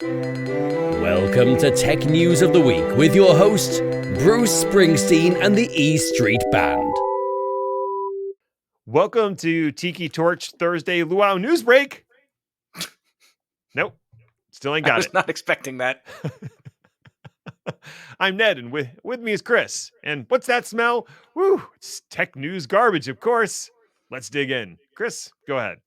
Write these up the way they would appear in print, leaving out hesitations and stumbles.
Welcome to Tech News of the Week with your host, Bruce Springsteen and the E Street Band. Welcome to Tiki Torch Thursday Luau News Break. Nope, still ain't got it. I was not expecting that. I'm Ned, and with me is Chris. And what's that smell? Woo, it's tech news garbage, of course. Let's dig in. Chris, go ahead.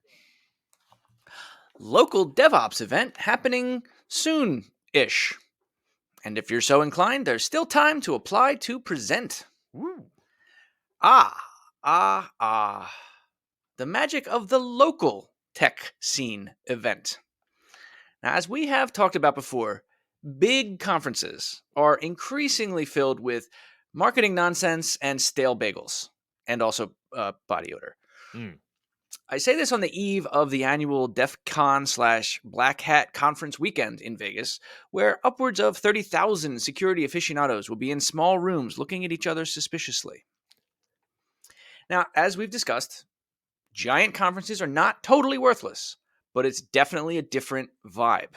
Local DevOps event happening soon-ish. And if you're so inclined, there's still time to apply to present. Woo. The magic of the local tech scene event. Now, as we have talked about before, big conferences are increasingly filled with marketing nonsense and stale bagels, and also body odor. I say this on the eve of the annual DEF CON/Black Hat conference weekend in Vegas, where upwards of 30,000 security aficionados will be in small rooms looking at each other suspiciously. Now, as we've discussed, giant conferences are not totally worthless, but it's definitely a different vibe.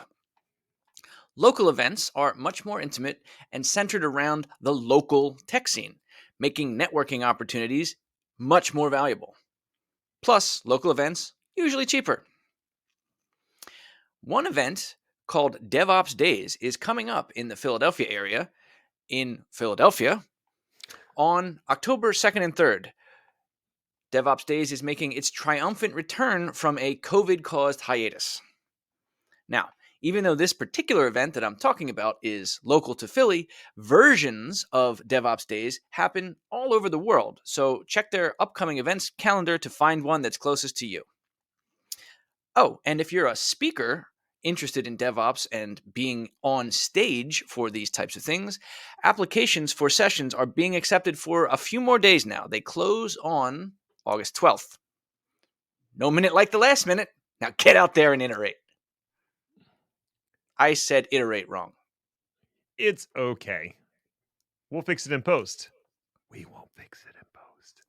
Local events are much more intimate and centered around the local tech scene, making networking opportunities much more valuable. Plus, local events usually cheaper. One event called DevOps Days is coming up in the Philadelphia area, on October 2nd and 3rd. DevOps Days is making its triumphant return from a COVID-caused hiatus. Now, even though this particular event that I'm talking about is local to Philly, versions of DevOps Days happen all over the world, so check their upcoming events calendar to find one that's closest to you. Oh, and if you're a speaker interested in DevOps and being on stage for these types of things, applications for sessions are being accepted for a few more days now. They close on August 12th. No minute like the last minute. Now get out there and iterate. I said iterate wrong. It's okay. We'll fix it in post. We won't fix it in post.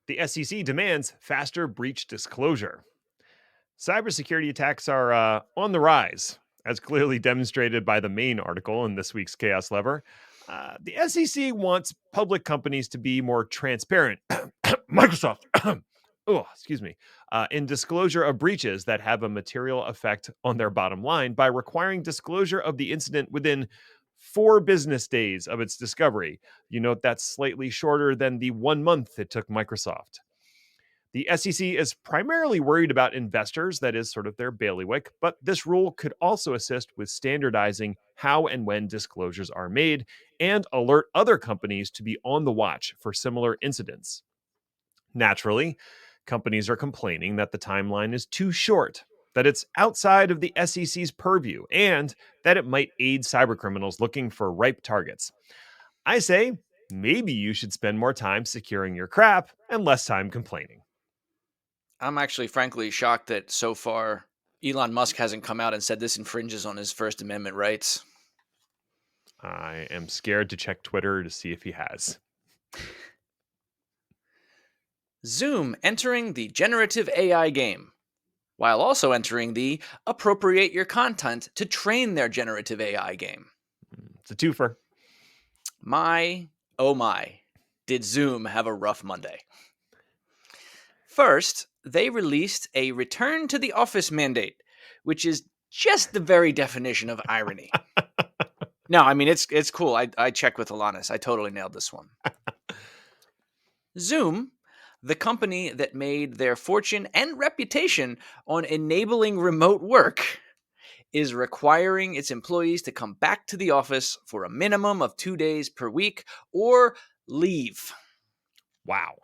The SEC demands faster breach disclosure. Cybersecurity attacks are on the rise, as clearly demonstrated by the main article in this week's Chaos Lever. The SEC wants public companies to be more transparent. Microsoft. In disclosure of breaches that have a material effect on their bottom line by requiring disclosure of the incident within 4 business days of its discovery. You note that's slightly shorter than the 1 month it took Microsoft. The SEC is primarily worried about investors, that is sort of their bailiwick, but this rule could also assist with standardizing how and when disclosures are made and alert other companies to be on the watch for similar incidents. Naturally, companies are complaining that the timeline is too short, that it's outside of the SEC's purview, and that it might aid cybercriminals looking for ripe targets. I say, maybe you should spend more time securing your crap and less time complaining. I'm actually frankly shocked that so far Elon Musk hasn't come out and said this infringes on his First Amendment rights. I am scared to check Twitter to see if he has. Zoom entering the generative AI game, while also entering the appropriate your content to train their generative AI game. It's a twofer. Oh my, did Zoom have a rough Monday. First, they released a return to the office mandate, which is just the very definition of irony. No, I mean, it's cool. I checked with Alanis. I totally nailed this one. Zoom, the company that made their fortune and reputation on enabling remote work, is requiring its employees to come back to the office for a minimum of 2 days per week or leave. Wow.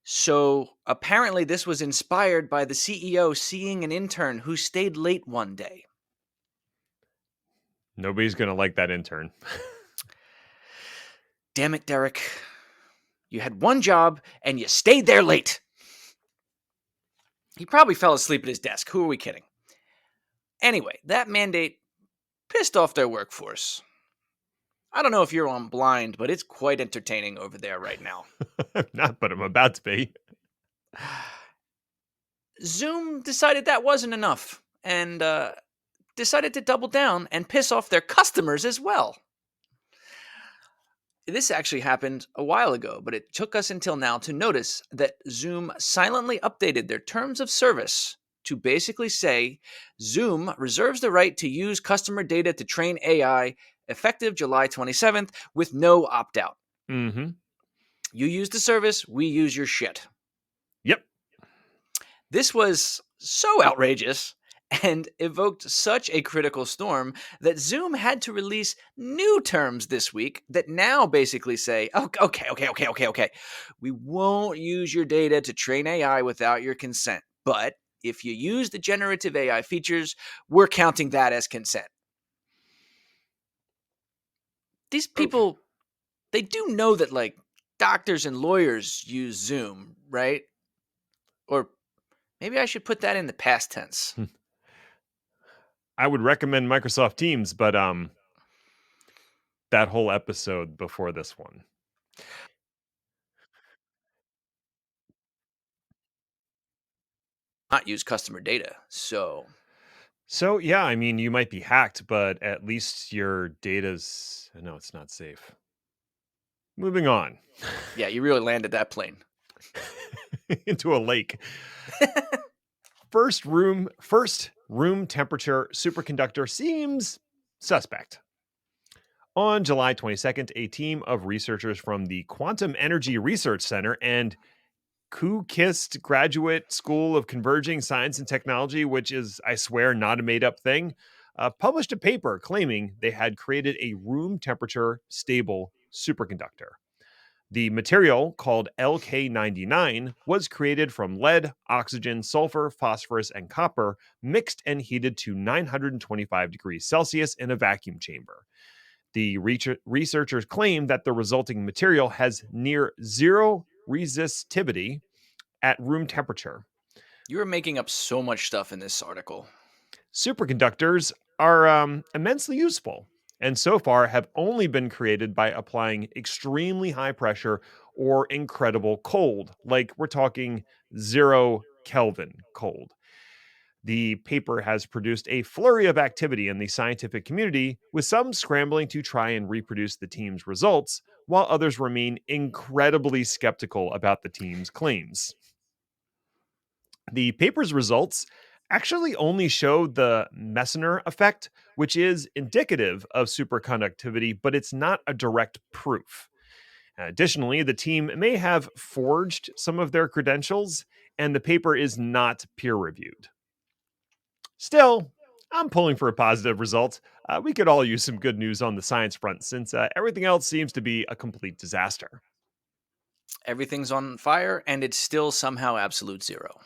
So apparently this was inspired by the CEO seeing an intern who stayed late one day. Nobody's going to like that intern. Damn it, Derek. You had one job and you stayed there late. He probably fell asleep at his desk. Who are we kidding? Anyway, that mandate pissed off their workforce. I don't know if you're on Blind, but it's quite entertaining over there right now. Not, but I'm about to be. Zoom decided that wasn't enough and decided to double down and piss off their customers as well. This actually happened a while ago, but it took us until now to notice that Zoom silently updated their terms of service to basically say Zoom reserves the right to use customer data to train AI effective July 27th with no opt out. Mm-hmm. You use the service, we use your shit. Yep. This was so outrageous and evoked such a critical storm that Zoom had to release new terms this week that now basically say, okay. We won't use your data to train AI without your consent. But if you use the generative AI features, we're counting that as consent. These people, they do know that like doctors and lawyers use Zoom, right? Or maybe I should put that in the past tense. I would recommend Microsoft Teams, but that whole episode before this one. Not use customer data. So So yeah, I mean, you might be hacked, but at least your data's no, it's not safe. Moving on. yeah, you really landed that plane. Into a lake. First room temperature superconductor seems suspect. On July 22nd, a team of researchers from the Quantum Energy Research Center and KU-KIST Graduate School of Converging Science and Technology, which is, I swear, not a made-up thing, published a paper claiming they had created a room temperature stable superconductor. The material, called LK99, was created from lead, oxygen, sulfur, phosphorus, and copper, mixed and heated to 925 degrees Celsius in a vacuum chamber. The researchers claim that the resulting material has near zero resistivity at room temperature. You are making up so much stuff in this article. Superconductors are immensely useful, and so far have only been created by applying extremely high pressure or incredible cold, like we're talking 0 Kelvin cold. The paper has produced a flurry of activity in the scientific community, with some scrambling to try and reproduce the team's results, while others remain incredibly skeptical about the team's claims. The paper's results actually only show the Messner effect, which is indicative of superconductivity, but it's not a direct proof. Additionally, the team may have forged some of their credentials, and the paper is not peer reviewed. Still, I'm pulling for a positive result. We could all use some good news on the science front since everything else seems to be a complete disaster. Everything's on fire, and it's still somehow absolute zero.